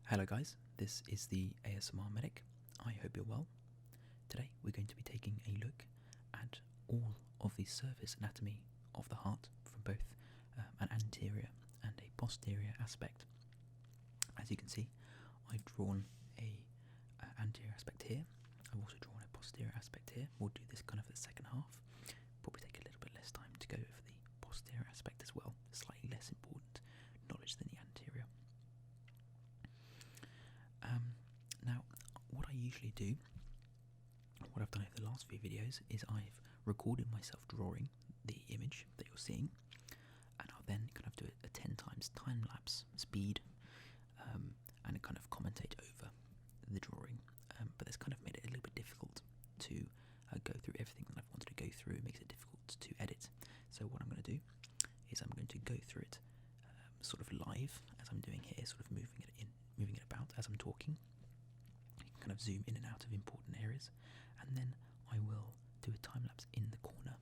Hello guys, this is the ASMRMedic. I hope you're well. Today we're going to be taking a look at all of the surface anatomy of the heart from both an anterior and a posterior aspect. As you can see, I've drawn a anterior aspect here. I've also drawn a posterior aspect here. We'll do this kind of the second half. Probably take a little bit less time to go over the posterior aspect as well. Slightly less important knowledge than the anterior. Now, what I usually do, what I've done over the last few videos, is I've recorded myself drawing the image that you're seeing, and I'll then kind of do a 10 times time lapse speed, and kind of commentate over the drawing. But that's kind of made it a little bit difficult to go through everything that I've wanted to go through. It makes it difficult to edit. So what I'm going to do is I'm going to go through it sort of live as I'm doing here, sort of moving it about as I'm talking. You can kind of zoom in and out of important areas, and then I will do a time lapse in the corner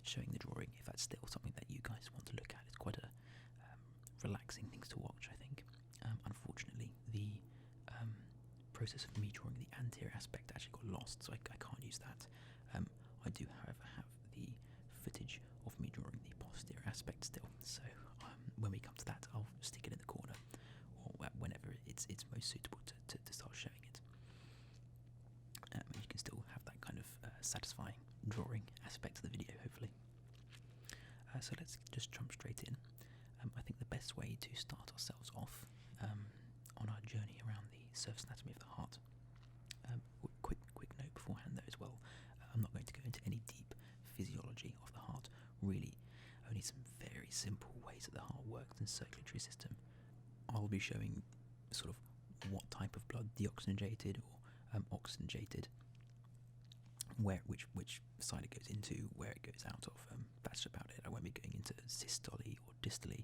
showing the drawing if that's still something that you guys want to look at. It's quite a relaxing things to watch, I think. Unfortunately, the process of me drawing the anterior aspect actually got lost, so I can't use that. I do, however, have the footage of me drawing the posterior aspect still, so when we come to that, I'll stick it in the corner, or whenever it's most suitable to start showing it. You can still have that kind of satisfying drawing aspect of the video, hopefully. So let's just jump straight in. I think the best way to start ourselves off on our journey around the surface anatomy of the heart. Quick note beforehand though as well. I'm not going to go into any deep physiology of the heart. Really, only some very simple ways that the heart works and circulatory system. I'll be showing sort of what type of blood, deoxygenated or oxygenated, which side it goes into, where it goes out of. That's about it. I won't be going into systole or dystole,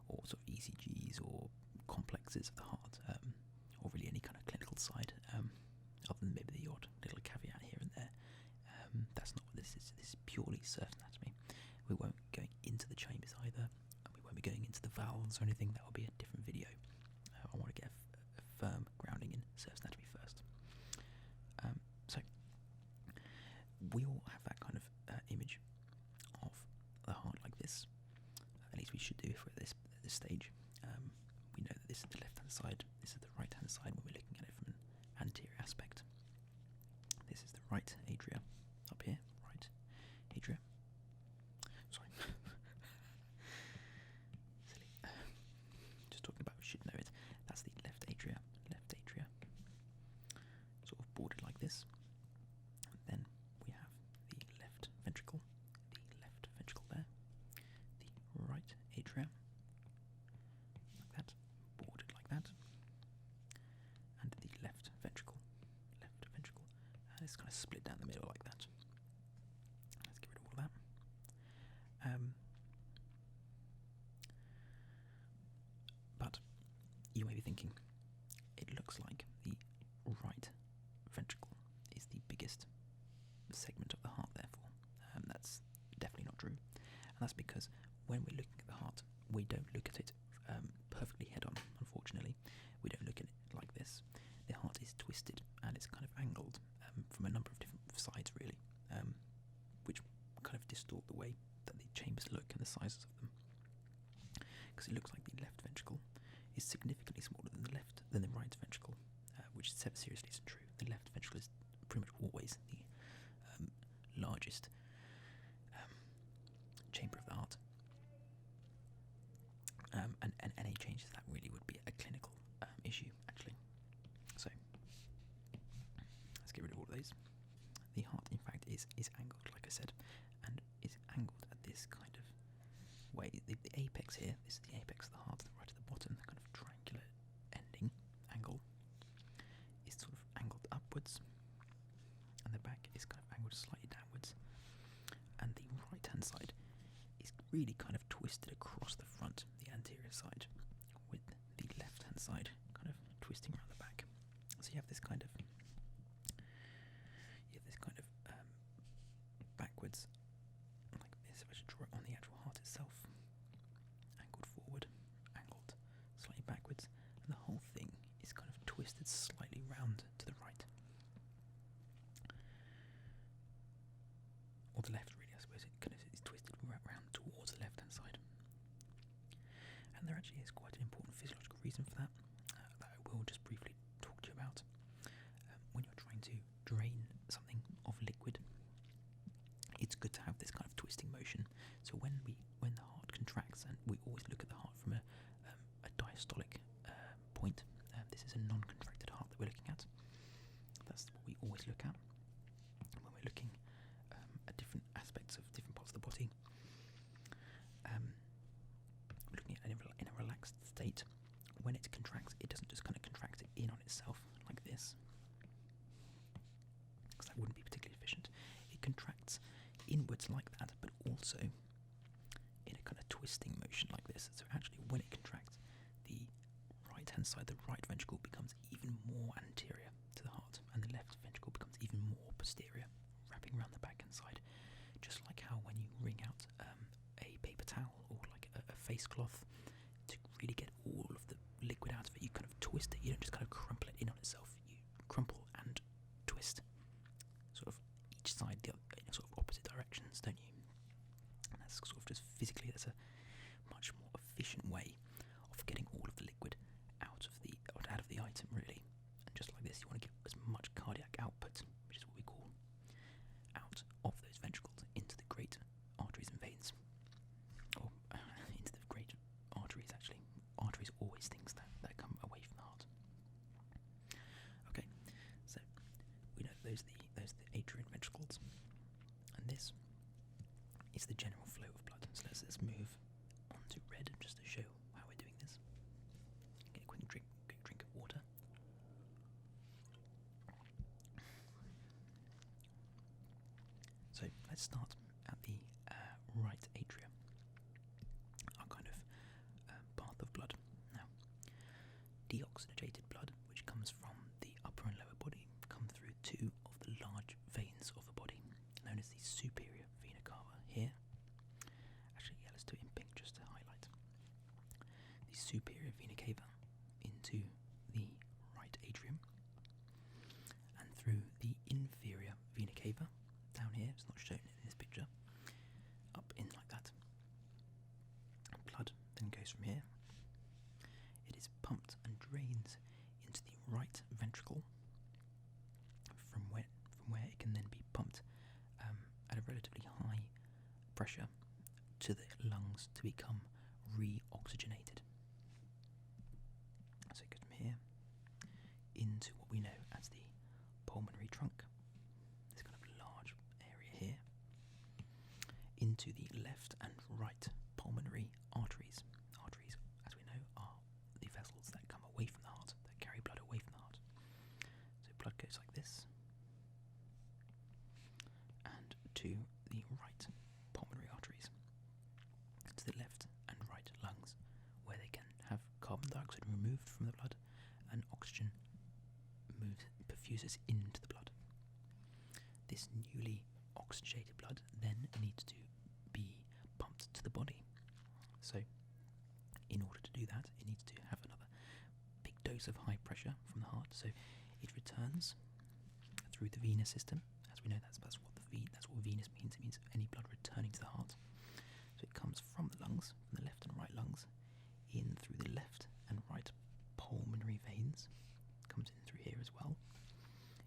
or sort of ECGs or complexes of the heart, or really any kind of clinical side, other than maybe the odd little caveat here and there. That's not what this is. This is purely surface anatomy. We won't be going into the chambers either, and we won't be going into the valves or anything. That will be a different video. I want to get a firm grounding in surface anatomy first. So we all have that kind of image of the heart like this. At least we should do if we're at this stage. We know that this is the left-hand side, this is the right-hand side when we're looking at it from an anterior aspect. This is the right atria up here, right atria. Sorry. Silly. Just talking about, we should know it. That's the left atria, sort of bordered like this. And then we have the left ventricle there, the right atria, like that, bordered like that, and the left ventricle, and it's kind of split down the middle like that. Let's get rid of all of that. But you may be thinking, it looks like the right ventricle is the biggest segment of the heart, therefore. That's definitely not true. And that's because when we're looking at the heart, we don't look at it perfectly head-on, unfortunately. We don't look at it like this. The heart is twisted and it's kind of angled from a number of different sides, really, which kind of distort the way that the chambers look and the sizes of them. Because it looks like the left ventricle is significantly smaller than the right ventricle, which seriously isn't true. The left ventricle is pretty much always the largest chamber of the heart, and any changes that really would be a clinical issue, actually. So let's get rid of all of those. The heart, in fact, is angled, like I said, and is angled at this kind of way. The apex here, this is the apex of the heart, right at the bottom, the kind of triangular ending angle is sort of angled upwards, and the back is kind of angled slightly downwards, and the right hand side is really kind of twisted across the front, the anterior side, with the left hand side kind of twisting around the back. So you have this kind of backwards, like this. If I should draw it on the actual heart itself, angled forward, angled slightly backwards, and the whole thing it contracts, it doesn't just kind of contract it in on itself like this, because that wouldn't be particularly efficient. It contracts inwards like that, but also in a kind of twisting motion like this. So actually, when it contracts, the right-hand side, the right ventricle, becomes even more anterior to the heart, and the left ventricle becomes even more posterior, wrapping around the back-hand side. Just like how when you wring out a paper towel or like a face cloth to really get all of the liquid out of it, you kind of twist it. You don't just kind of crumple it in on itself. You crumple and twist, sort of each side, the other, in sort of opposite directions, don't you? And that's sort of just physically, that's a much more efficient way of getting all of the liquid out of the item, really. And just like this, you want to get as much cardiac output, which is what we call out of those ventricles into the great arteries and veins, or into the great arteries. Actually, arteries are always things that come away from the heart. Okay, so we know those are the atrial ventricles, and this is the general flow of blood. So let's move on to red just to show how we're doing this. Get a quick drink of water. So let's start at the right atrium, our kind of bath of blood. Now, deoxygenated blood, which comes from the upper and lower body, come through two of the large veins of the body, known as the superior vena cava here. Actually, yeah, let's do it in pink just to highlight. The superior vena cava into the right atrium, and through the inferior vena cava down here. It's not shown in this picture. Up in like that. Blood then goes from here. It is pumped and drains into the right ventricle, from where it can then be pumped at a relatively high pressure to the lungs to become re-oxygenated. So it goes from here into what we know as the pulmonary trunk, this kind of large area here, into the left and right pulmonary arteries. Arteries, as we know, are the vessels that come away from the heart, that carry blood away from the heart. So blood goes like this, and to the right pulmonary arteries, to the left and right lungs, where they can have carbon dioxide removed from the blood and oxygen perfuses into the blood. This newly oxygenated blood then needs to be pumped to the body. So in order to do that, it needs to have another big dose of high pressure from the heart. So it returns through the venous system. As we know, that's what venous means. It means any blood returning to the heart. So it comes from the lungs, from the left and right lungs, in through the left and right pulmonary veins, comes in through here as well,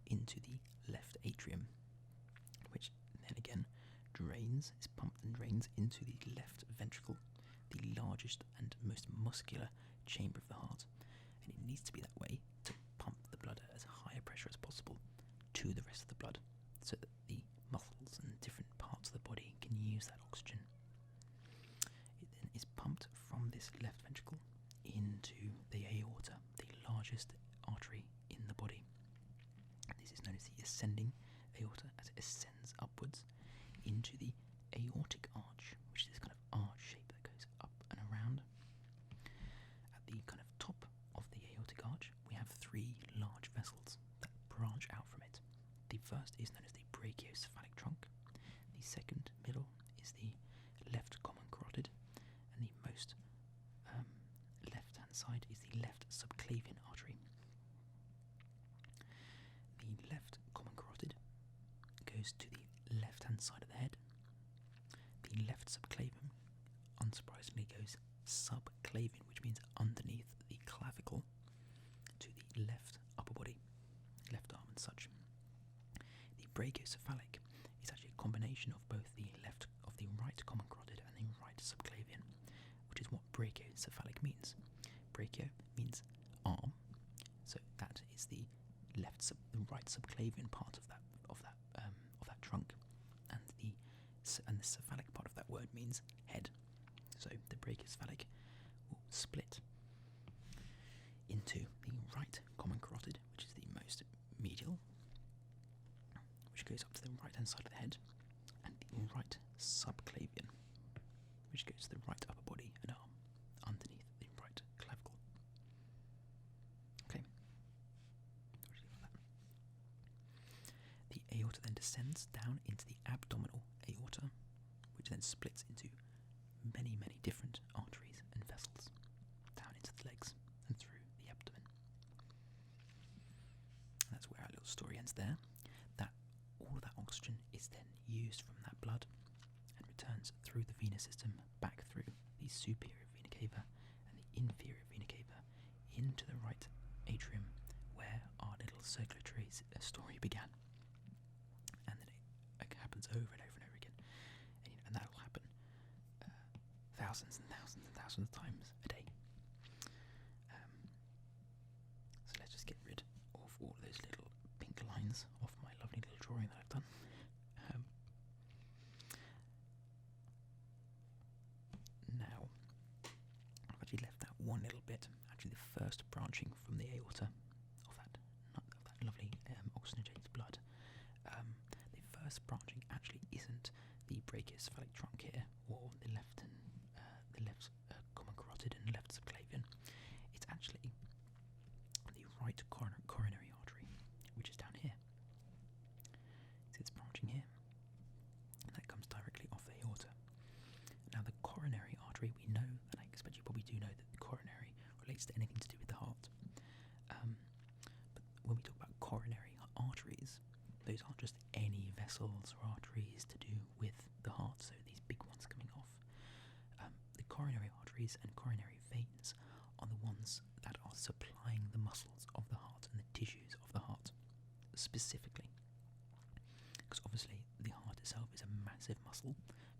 into the left atrium, which then again is pumped and drains into the left ventricle, the largest and most muscular chamber of the heart, and it needs to be that way to pump the blood at as high a pressure as possible to the rest of the blood, so that the muscles and different parts of the body can use that oxygen. It then is pumped from this left ventricle into the aorta, the largest artery in the body. This is known as the ascending aorta, as it ascends upwards into the aortic arch, which is this kind of arch shape that goes up and around. At the kind of top of the aortic arch, we have three large vessels that branch out from it. The first is known as the brachiocephalic trunk. The second, middle, is the left common carotid, and the most left-hand side is the left subclavian artery. The left common carotid goes to the left-hand side of the head. The left subclavian, unsurprisingly, goes subclavian, which means underneath the clavicle, to the left upper body, left arm and such. The brachiocephalic is actually a combination of both the right common carotid and the right subclavian, which is what brachiocephalic means. Brachio means arm, so that is the right subclavian part of that trunk, and the cephalic part of that word means head. So the brachiocephalic will split into the right common carotid, which is the most medial, which goes up to the right hand side of the head, and the right subclavian, which goes to the right upper body and arm, underneath the right clavicle. Okay. The aorta then descends down into the abdominal aorta, which then splits into many, many different arteries and vessels down into the legs and through the abdomen. And that's where our little story ends there. That all of that oxygen is then used from that blood and returns through the venous system back through the superior vena cava and the inferior vena cava into the right atrium, where our little circulatory story began. And then it happens over and over and over again, and that will happen thousands and thousands and thousands of times a day. So let's just get rid of all those little pink lines off my lovely little drawing that I've done. Now, I've actually left out one little bit, actually the first branching from the aorta of that lovely oxygenated blood. The first branching actually isn't the brachiocephalic trunk here, or the left common carotid and left subclavian. It's actually the right coronary artery, which is down here. So it's branching here, and that comes directly off the aorta. Now the coronary artery, we know, and I expect you probably do know, that the coronary relates to anything to do with the heart. But when we talk about coronary arteries, those aren't just any vessels or arteries to do with the heart, so these big ones coming off. The coronary arteries and coronary veins are the ones that are supplying the muscles of the heart and the tissues of the heart specifically. Because obviously the heart itself is a massive muscle,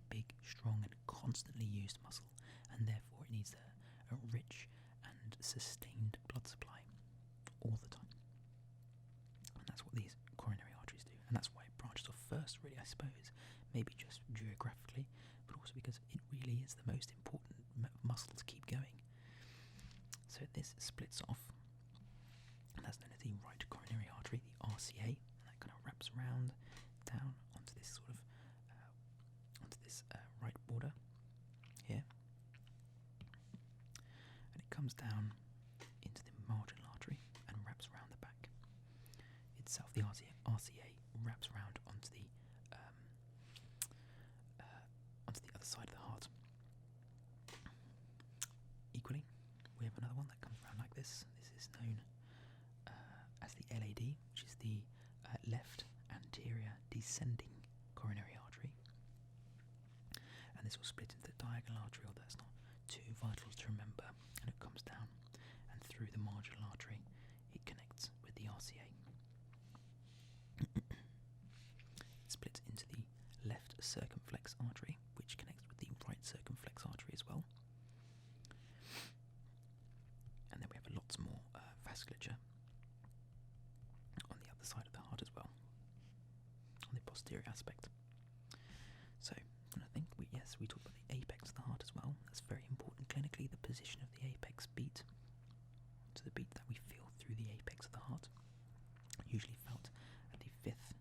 big, strong and constantly used muscle, and therefore it needs a rich and sustained blood supply all the time. And that's what these coronary arteries do, and that's why it branches off first, really, I suppose, maybe just geographically, but also because it really is the most important muscle to keep going. So this splits off, and that's known as the right coronary artery, the RCA, and that kind of wraps around down onto this sort of right border here, and it comes down into the marginal artery and wraps around the back itself. The RCA wraps around onto the other side of the heart. Equally, we have another one that comes around like this. This is known as the LAD, which is the left anterior descending coronary artery. And this will split into the diagonal artery, although that's not too vital to remember, and it comes down, and through the marginal artery it connects with the RCA. It splits into the left circumflex artery, which connects with the right circumflex artery as well. And then we have lots more vasculature on the other side of the heart as well, on the posterior aspect. So, and I think we talked about the apex of the heart as well. That's very important clinically, the position of the apex beat. So the beat that we feel through the apex of the heart, usually felt at the fifth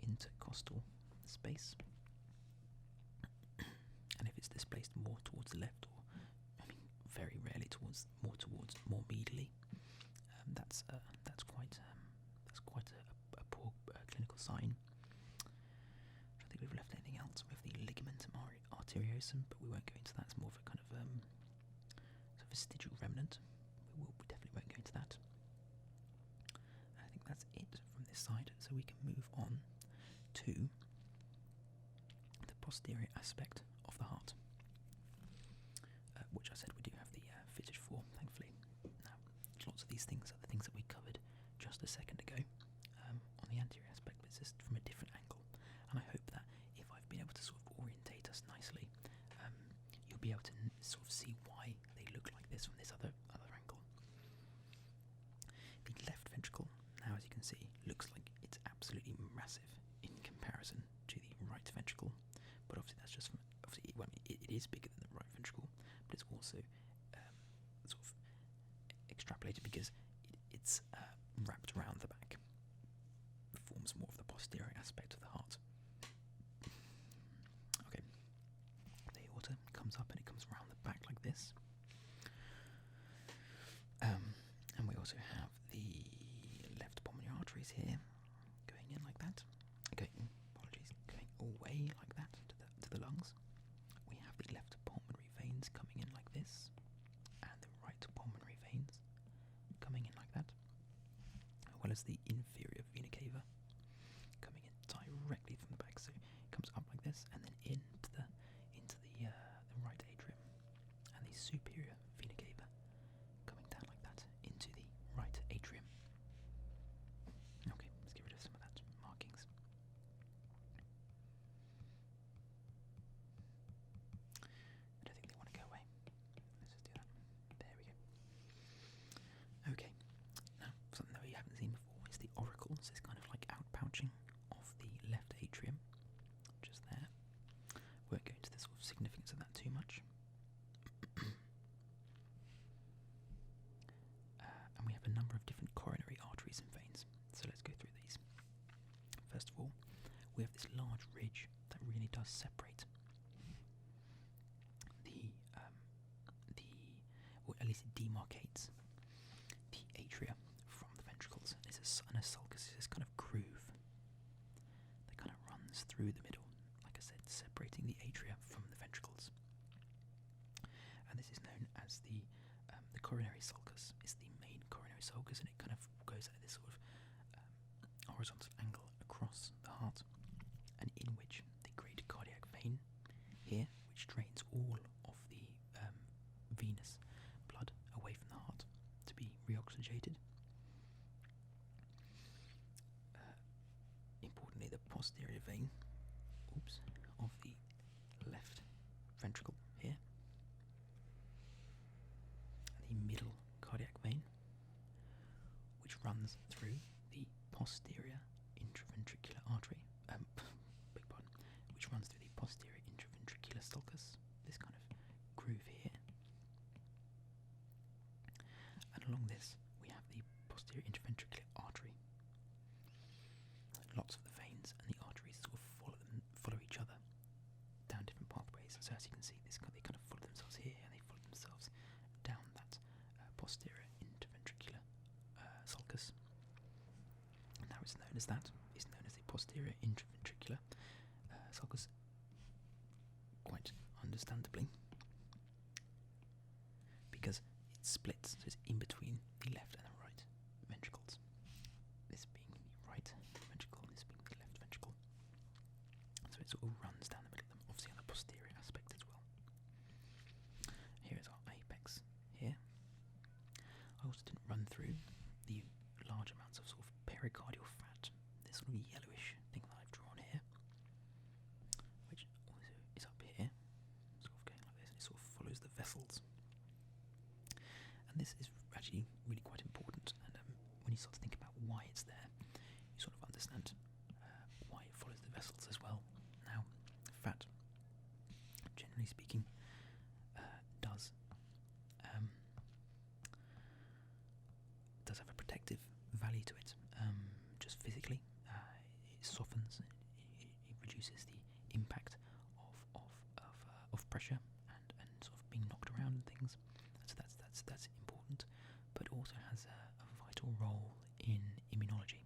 intercostal space. And if it's displaced more towards the left, or very rarely more medially, that's quite a poor clinical sign. I don't think we've left anything else. We have the ligamentum arteriosum, but we won't go into that. It's more of a kind of sort of vestigial remnant. We definitely won't go into that. I think that's it from this side. So we can move on to the posterior aspect of the heart, which I said we do have the footage for, thankfully. Now, lots of these things are the things that we covered just a second ago on the anterior aspect, but it's just from a different angle. And I hope that if I've been able to sort of orientate us nicely, you'll be able to sort of see why they look like this from this other angle. The left ventricle, now as you can see, looks like it's absolutely massive in comparison to the right ventricle, but obviously that's just from, it is bigger than the right ventricle, but it's also sort of extrapolated because it's wrapped around the back. It forms more of the posterior aspect of the heart. Okay, the aorta comes up and it comes around the back like this. And we also have the left pulmonary arteries here going in like that. Going away like that to the lungs. We have the left pulmonary veins coming in like this, and the right pulmonary veins coming in like that, as well as the inferior vena cava coming in directly from the back. So it comes up like this, and then into the right atrium, and the superior vena cava coming down like that into the right atrium. Okay, let's get rid of some of that markings. I don't think they want to go away. Let's just do that. There we go. Okay, now something that we haven't seen before is the auricle. So it's kind of like outpouching of the left atrium, just there. Won't go into the sort of significance of that too much. And we have a number of different coronary arteries and veins. So let's go through these. First of all, we have this large ridge that really does separate or at least it demarcates the atria from the ventricles. It's an sulcus is this kind of groove that kind of runs through the middle, like I said, separating the atria from the ventricles. And this is known as the coronary sulcus. It's the main coronary sulcus, and it kind of goes at this sort of horizontal angle across the heart, and in which the great cardiac vein here, which drains all of the venous blood away from the heart to be reoxygenated. Importantly, the posterior vein, of the left ventricle here, the middle cardiac vein, which runs through the posterior intraventricular artery, which runs through the posterior intraventricular sulcus, this kind of groove here. And along this, we have the posterior intraventricular artery. Lots of the veins and the arteries sort of follow each other down different pathways. So as you can see, they kind of follow themselves here, and they follow themselves down that posterior intraventricular sulcus. And now it's known as that. It's known as the posterior intraventricular sulcus, quite understandably, because it splits, so it's in between the left and the right ventricles. This being the right ventricle, this being the left ventricle. So it sort of runs down the middle of them, obviously on the posterior aspect as well. Here is our apex here. I also didn't run through the large amounts of sort of pericardial fat, this sort of yellowish thing that I've drawn here, which also is up here, sort of going like this, and it sort of follows the vessels. And this is actually really quite important, and when you start to think about why it's there, you sort of understand why it follows the vessels as well. Now, fat, generally speaking, does have a protective value to it, just physically. It softens, it reduces the impact of pressure and sort of being knocked around and things. So that's important, but also has a vital role in immunology,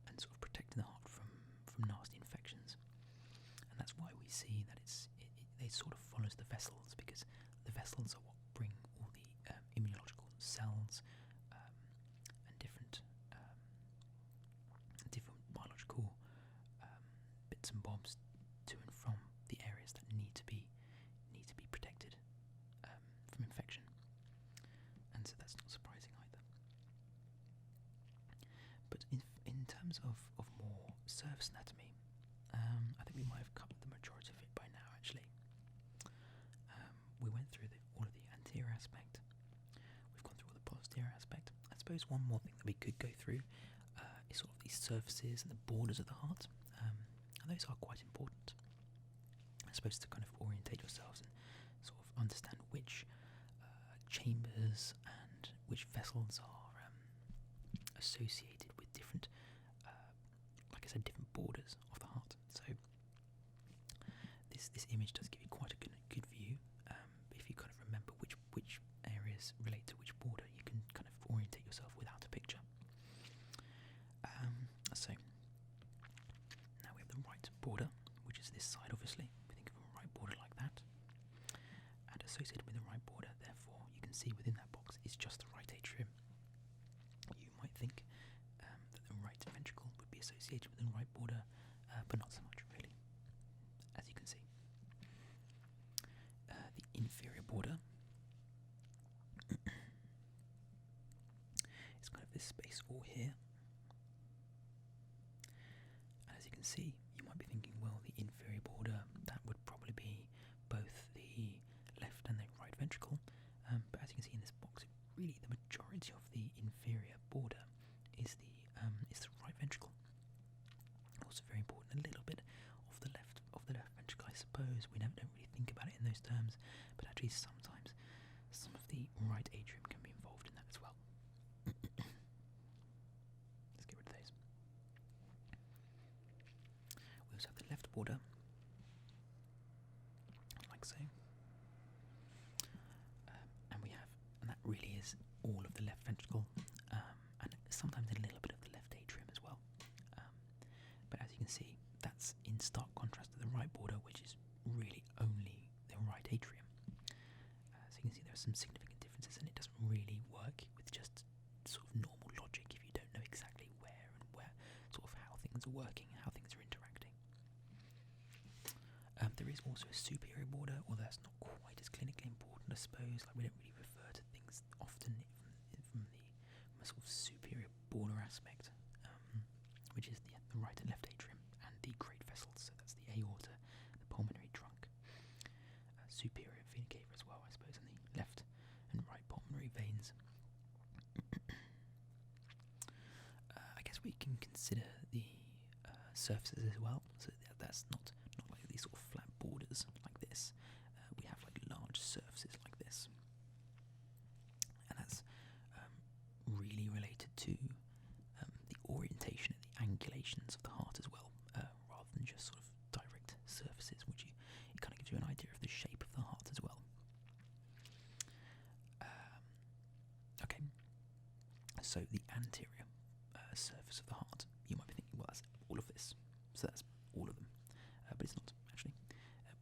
and sort of protecting the heart from nasty infections. And that's why we see that it sort of follows the vessels, because the vessels are what bring all the immunological cells and different biological bits and bobs to and from the areas that need to be protected from infection. And so that's not surprising either. But in terms of more surface anatomy, I think we might have covered the majority of it by now, actually. We went through all of the anterior aspect. We've gone through all the posterior aspect. I suppose one more thing that we could go through is sort of the surfaces and the borders of the heart. And those are quite important, I suppose, to kind of orientate yourselves and sort of understand which chambers and which vessels are associated with different, like I said, different borders of the heart. So this image does give you quite a good view. If you kind of remember which areas relate to which border, you can kind of orientate yourself without a picture. So now we have the right border, which is this side. Obviously, we think of a right border like that, and associated with the right border, therefore, you can see within that box is just the right atrium. You might think that the right ventricle would be associated with the right border, but not so much really, as you can see. The inferior border is kind of this space all here. And as you can see, you might be thinking, well, the inferior border, that would probably be both the left and the right ventricle. But as you can see in this box, really the majority of the inferior border is the right ventricle. Also very important, a little bit of the left ventricle, I suppose. We don't really think about it in those terms, but actually sometimes some of the right atrium can be involved in that as well. Let's get rid of those. We also have the left border, like so. And that really is all of the left ventricle, and sometimes a little bit of the left atrium as well. But as you can see, that's in stark contrast to the right border, which is really only the right atrium. So you can see there are some significant differences, and it doesn't really work with just sort of normal logic if you don't know exactly where sort of how things are working, how things are interacting. There is also a superior border, although that's not quite as clinically important, I suppose. Like, we don't really refer to things often from the sort of superior border aspect, which is the right and left atrium and the great vessels. So that's the aorta, the pulmonary trunk, superior vena cava as well, I suppose, and the left and right pulmonary veins. I guess we can consider the surfaces as well. So that's not like these sort of flat borders like this. We have like large surfaces like this, and that's really related to the orientation and the angulations of the heart as well, rather than just sort of direct surfaces, which it kind of gives you an idea of the shape of the heart as well. Okay, so the anterior surface of the heart, you might be thinking, well, that's all of this, so that's all of them, but it's not actually.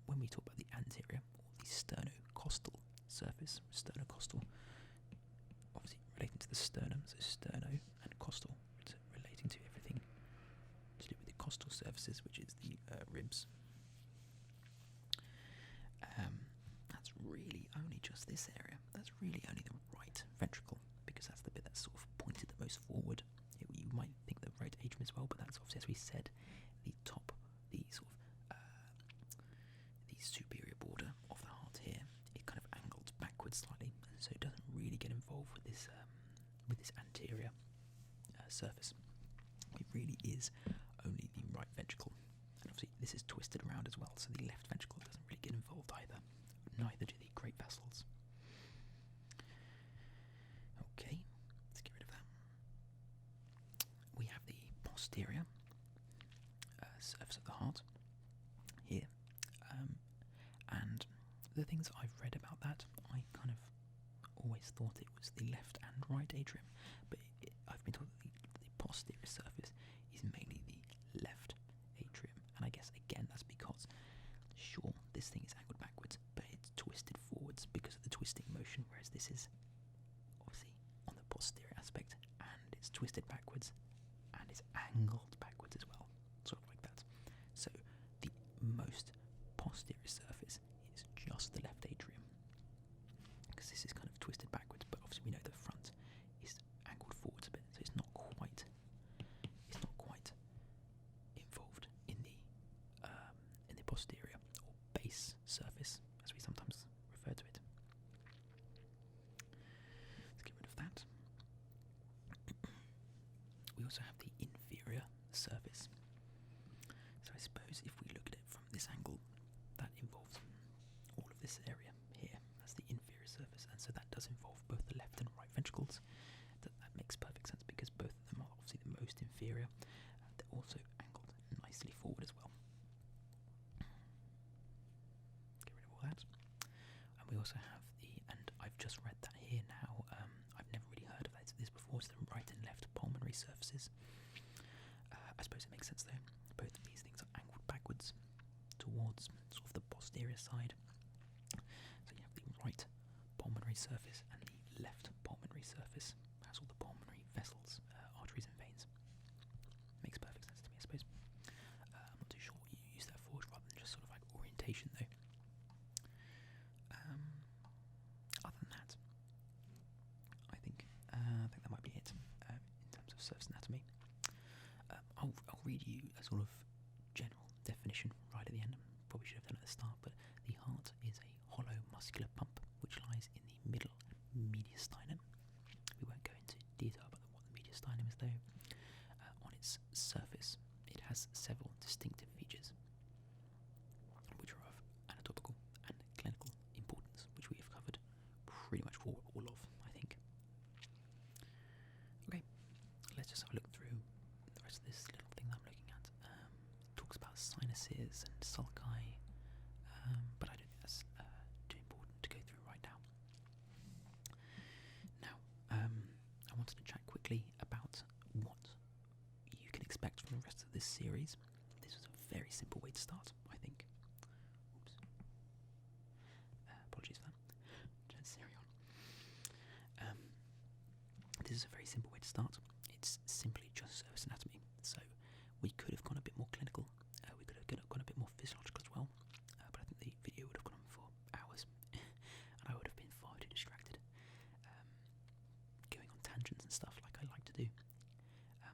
When we talk about the anterior, or the sternocostal surface, sternocostal, obviously relating to the sternum, so sterno and costal, it's relating to everything to do with the costal surfaces, which is the ribs. That's really only just this area. That's really only the right ventricle, because that's the bit that's sort of pointed the most forward. You might think the right atrium as well, but that's obviously, as we said, the top, the sort of the superior border of the heart here. It kind of angles backwards slightly, so it doesn't really get involved with this anterior surface. It really is only the right ventricle, and obviously this is twisted around as well, so the left ventricle doesn't really get involved either. Neither do the great vessels. Okay, let's get rid of that. We have the posterior surface of the heart here, and the things I've read about that, I kind of always thought it was the left and right atrium, but I've been told that the posterior surface is mainly the left atrium, and I guess again that's because, sure, this thing is angled backwards, but it's twisted forwards because of the twisting motion, whereas this is obviously on the posterior aspect, and it's twisted backwards, and it's angled backwards as well, sort of like that. So the most posterior surface is just the left atrium, because this is kind of twisted backwards, but obviously we know the front is angled forwards a bit, so it's not quite involved in the posterior or base surface, as we sometimes refer to it. Let's get rid of that. We also have the inferior surface. So I suppose if we look at it from this angle, that involves all of this area here. That's the inferior surface, and so that does involve both the left and right ventricles. That makes perfect sense because both of them are obviously the most inferior. They're also angled nicely forward as well. Get rid of all that. And we also have and I've just read that here now, I've never really heard of this before, it's the right and left pulmonary surfaces. I suppose it makes sense though. Both of these things are angled backwards towards sort of the posterior side. So you have the right pulmonary surface and the left pulmonary surface. That's all the pulmonary vessels, arteries and veins. Makes perfect sense to me, I suppose. I'm not too sure what you use that for, rather than just sort of like orientation though. Other than that, I think that might be it in terms of surface anatomy. I'll read you a sort of general definition right at the end. Probably should have done it at the start, but the heart is a hollow muscular pump which lies in the middle mediastinum. We won't go into detail about what the mediastinum is though. On its surface, it has several distinctive features which are of anatomical and clinical importance, which we have covered pretty much all of, I think. Okay, let's just have a look through the rest of this little thing that I'm looking at. Talks about sinuses and sulci, but I don't think that's too important to go through right now. Now, I wanted to chat quickly about what you can expect from the rest of this series. This was a very simple way to start, I think. Oops. Apologies for that. Let's carry on. This is a very simple way to start. It's simply just surface anatomy. So we could have gone a bit more clinical. We could have gone a bit more physiological as well. But I think the video would have gone on for hours, and I would have been far too distracted, going on tangents and stuff like I like to do.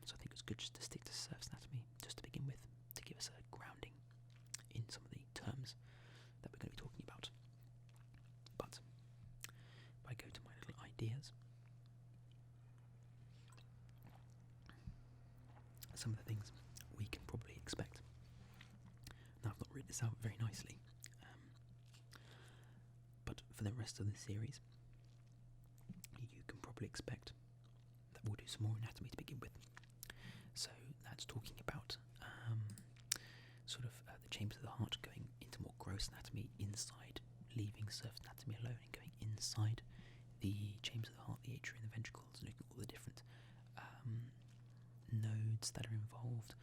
So I think it was good just to stick to surface anatomy just to begin with, to give us a grounding in some of the terms that we're going to be talking about. But if I go to my little ideas, some of the things we can probably expect. Now I've not written this out very nicely, but for the rest of the series, you can probably expect that we'll do some more anatomy to begin with. So that's talking about sort of the chambers of the heart, going into more gross anatomy inside, leaving surface anatomy alone and going inside the chambers of the heart, the atria and the ventricles, and looking at all the different nodes that are involved,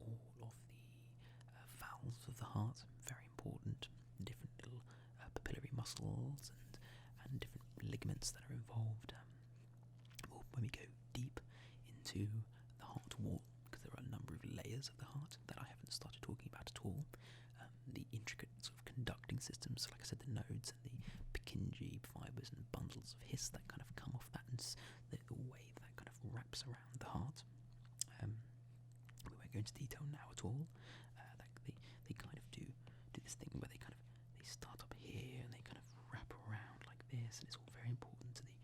all of the valves of the heart, very important, different little papillary muscles and different ligaments that are involved. When we go deep into the heart wall, because there are a number of layers of the heart that I haven't started talking about at all, the intricate sort of conducting systems, like I said, the nodes and the Purkinje fibres and bundles of His that kind of come off that, and the way that kind of wraps around the heart. We won't go into detail now at all. They kind of do this thing where they start up here and they kind of wrap around like this, and it's all very important to the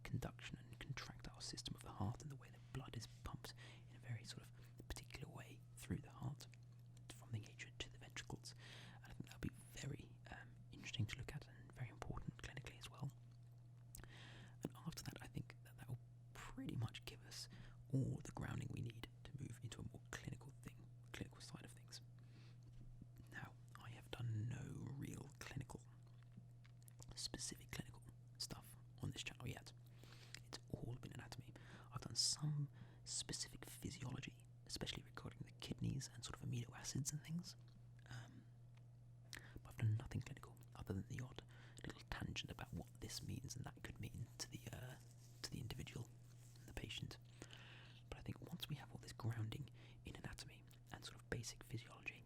conduction and contractile system of the heart and the way that blood is pumped in a very sort of particular way through the heart from the atria to the ventricles. And I think that'll be very interesting to look at and very important clinically as well. And after that, I think that will pretty much give us all the grounding we need to move into a more clinical side of things. Now, I have done no real specific clinical stuff on this channel yet. It's all been anatomy. I've done some specific physiology, especially regarding the kidneys and sort of amino acids and things. But I've done nothing clinical other than the odd little tangent about what this means and that could mean to the individual, the patient. But I think once we have all this grounding in anatomy and sort of basic physiology,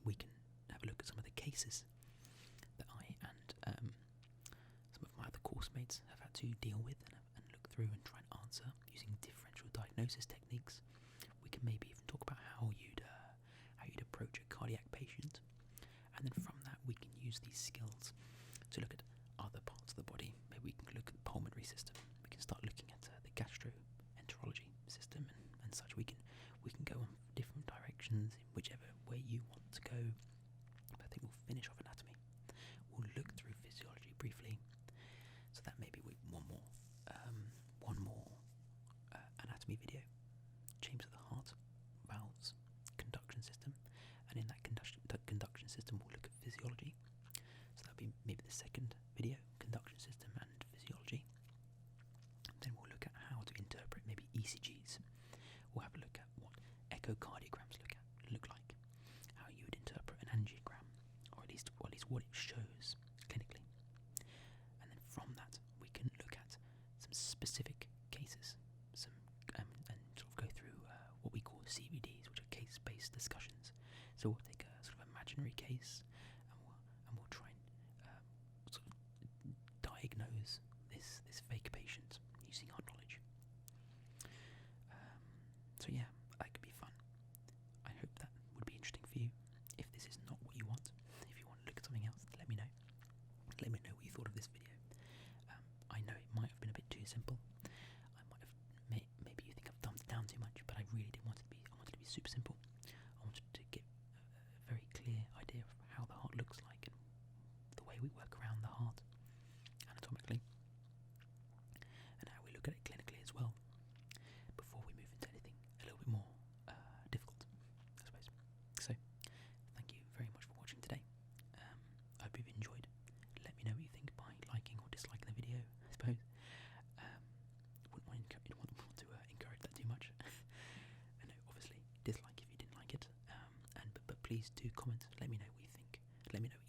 we can have a look at some of the cases that I and some of my other course mates have had to deal with and look through and try and answer using differential diagnosis techniques. We can maybe even talk about how you'd approach a cardiac patient, and then from that we can use these skills to look at other parts of the body. Maybe we can look at the pulmonary system. We can start looking at the gastroenterology system and such. We can go on different directions in whichever way you want to go. But I think we'll finish off anatomy. We'll look through physiology briefly, anatomy video, chambers of the heart, valves, conduction system, and in that conduction system we'll look at physiology. So that'll be maybe the second video, conduction system and physiology. Then we'll look at how to interpret maybe ECGs. We'll have a look at what echocardiograms look like, how you would interpret an angiogram, or at least what it shows clinically. And then from that we can look at some specific cases, and sort of go through what we call CBDs, which are case-based discussions. So we'll take a sort of imaginary case, and we'll try and sort of diagnose this fake patient using our knowledge. So yeah, that could be fun. I hope that would be interesting for you. If this is not what you want, if you want to look at something else, let me know. Let me know what you thought of this video. I know it might have been a bit too simple. I might have maybe you think I've dumbed it down too much, but I really didn't want it to be. I wanted it to be super simple. I wanted to get a very clear idea of how the heart looks like and the way we work around the heart anatomically, and how we look at it clinically as well, before we move into anything a little bit more difficult, I suppose. So, thank you very much for watching today. I hope you've enjoyed. Let me know what you think by liking or disliking the video, I suppose. Wouldn't want to encourage that too much. And obviously, dislike if you didn't like it. But please do comment. Let me know what you think. Let me know